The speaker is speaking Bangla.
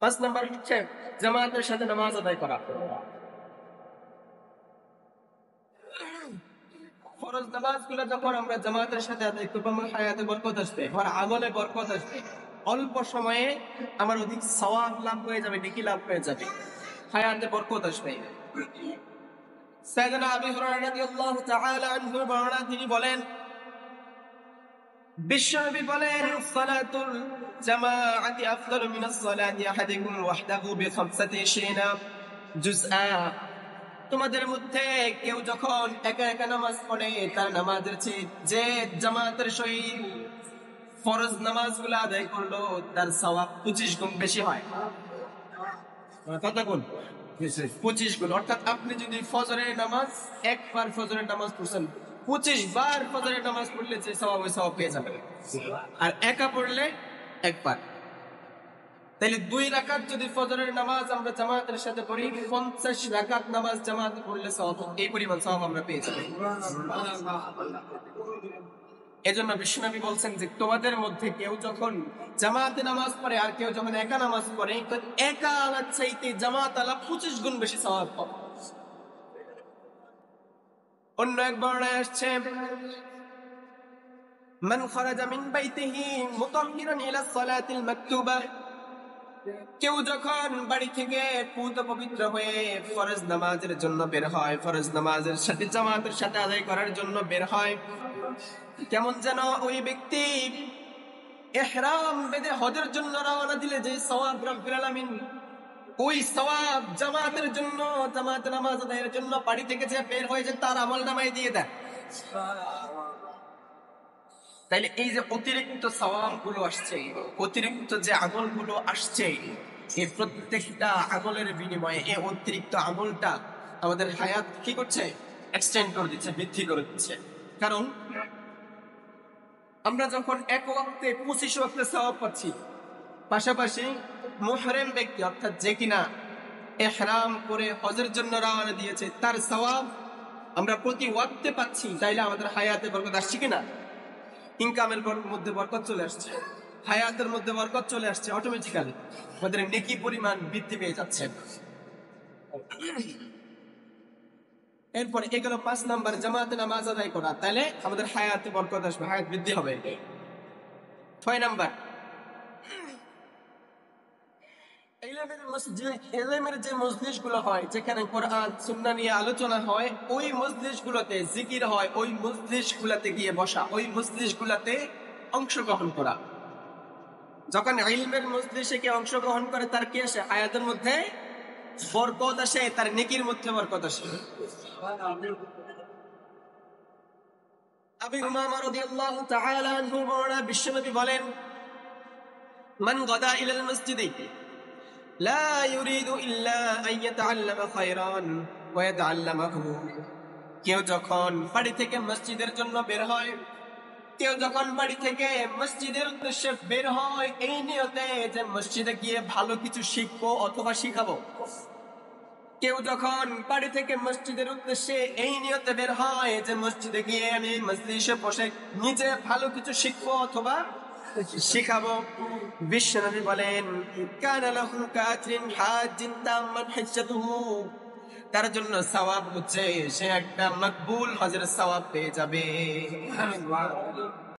5 নাম্বার হচ্ছে জামাতের সাথে নামাজ আদায় করা। ফরজ নামাজগুলো যখন আমরা জামাতের সাথে আদায় করবো, আমার হায়াতে বরকত আসবে, আমার আমলে বরকত আসবে, অল্প সময়ে আমার অধিক সওয়াব লাভ হয়ে যাবে, নেকি লাভ হয়ে যাবে, হায়াতে বরকত আসবে। সাইয়েদনা আবু হুরায়রা রাদিয়াল্লাহু তাআলা আনহু বর্ণনা, তিনি বলেন, বিশ্বনবী বলেন, সালাতুল জামাআতি আফদালু মিনাস সালাতি আহাদিকুম ওয়াহদাহু বি25 জুজআ। তোমাদের মধ্যে কেউ যখন একা একা নামাজ পড়ে, তার নামাজের চেয়ে যে জামাতের সহিত ফরজ নামাজগুলো আদায় করলো, তার সওয়াব 25 গুণ বেশি হয়। কত গুণ? 25 গুণ। অর্থাৎ আপনি যদি ফজরের নামাজ, একবার ফজরের নামাজ পড়ছেন, 25 বার ফজরের নামাজ পড়লে যে সওয়াব, ওই সওয়াব পেয়ে যাবেন। আর একা পড়লে একবার। তাইলে 2 রাকাত যদি ফজরের নামাজ আমরা জামাতের সাথে পড়ি, 50 রাকাত নামাজ জামাতে পড়লে সওয়াব, এই পরিমাণ সওয়াব আমরা পেয়ে যাব। এজন্য বিশ্বনবী বলছেন যে তোমাদের মধ্যে কেউ যখন জামাতে নামাজ পড়ে আর কেউ যখন একা নামাজ পড়ে, তো একা আলার চাইতে জামাত আলা 25 গুণ বেশি সওয়াব পাবে। অন্য এক বর্ণনায় আসছে, মান খারাজা মিন বাইতিহি মুতাহহিরান ইলা সালাতিল মাকতুবাহ, কেউ যখন বাড়ি থেকে পূত পবিত্র হয়ে ফরজ নামাজের জন্য বের হয়, ফরজ নামাজের সাথে জামাতের সাথে আদায় করার জন্য বের হয়, কেমন যেন ওই ব্যক্তি ইহরাম বেঁধে হজের জন্য রওনা দিলে যে সওয়াব রব্বুল আলামিন ওই সওয়াব জামাতের জন্য, জামাতে নামাজ আদায়ের জন্য বাড়ি থেকে যে বের হয়েছে তার আমলনামায় দিয়ে দেয়। তাইলে এই যে অতিরিক্ত সওয়াব গুলো আসছে, অতিরিক্ত যে আমল গুলো আসছে, এই প্রত্যেকটা আমলের বিনিময়ে এই অতিরিক্ত আমলটা আমাদের হায়াত কি করছে? এক্সটেন্ড করে দিচ্ছে, বৃদ্ধি করে দিচ্ছে। কারণ আমরা যখন এক ওয়াক্তে 25 ওয়াক্তে সওয়াব পাচ্ছি, পাশাপাশি মুহরিম ব্যক্তি অর্থাৎ যে কিনা ইহরাম করে হজের জন্য রওনা দিয়েছে, তার সওয়াব আমরা প্রতি ওয়াক্তে পাচ্ছি, তাইলে আমাদের হায়াতে বরকত আসছে কিনা? ইনকামের মধ্যে বরকত চলে আসছে, হায়াতের মধ্যে বরকত চলে আসছে, অটোমেটিক্যালি আমাদের নেকি পরিমাণ বৃদ্ধি পেয়ে যাচ্ছে। এরপর এগুলো 5 নাম্বার, জামাতে নামাজ আদায় করা, তাহলে আমাদের হায়াতে বরকত আসবে, হায়াত বৃদ্ধি হবে। 6 নাম্বার, ইলমের যে মজলিসগুলো হয়, যেখানে কোরআন সুন্নাহ নিয়ে আলোচনা হয়, ওই মজলিসগুলোতে জিকির হয়, ওই মজলিসগুলোতে গিয়ে বসা, ওই মজলিসগুলোতে অংশগ্রহণ করা। যখন ইলমের মজলিসে কে অংশগ্রহণ করে, তার কি আসে? হায়াতের মধ্যে বরকত আসে, তার নেকির মধ্যে বরকত আসে। আবু উমামা রাদিয়াল্লাহু তাআলা আনহু বর্ণনা, বিশ্বনবী বলেন, মান গাদা ইলাল মসজিদি লা ইউরিদু ইল্লা আন ইয়াতাআল্লামা খায়রান ওয়া ইয়াতাআল্লামাহু, কেউ যখন বাড়ি থেকে মসজিদের জন্য বের হয়, কেউ যখন বাড়ি থেকে মসজিদের উদ্দেশ্যে বের হয় এই নিয়তে যে মসজিদে গিয়ে ভালো কিছু শিখবো অথবা শিখাবো, কেউ যখন বাড়ি থেকে মসজিদের উদ্দেশ্যে এই নিয়তে বের হয় যে মসজিদে গিয়ে আমি মজলিসে বসে নিজে ভালো কিছু শিখবো অথবা শিখাবো, বিশ্বনবী বলেন, কানা লাহু কাআজরিন হাজ্জিন তাম্মান হিজ্জাতুহু, তার জন্য সওয়াব হচ্ছে সে একটা মকবুল হজের সওয়াব পেয়ে যাবে।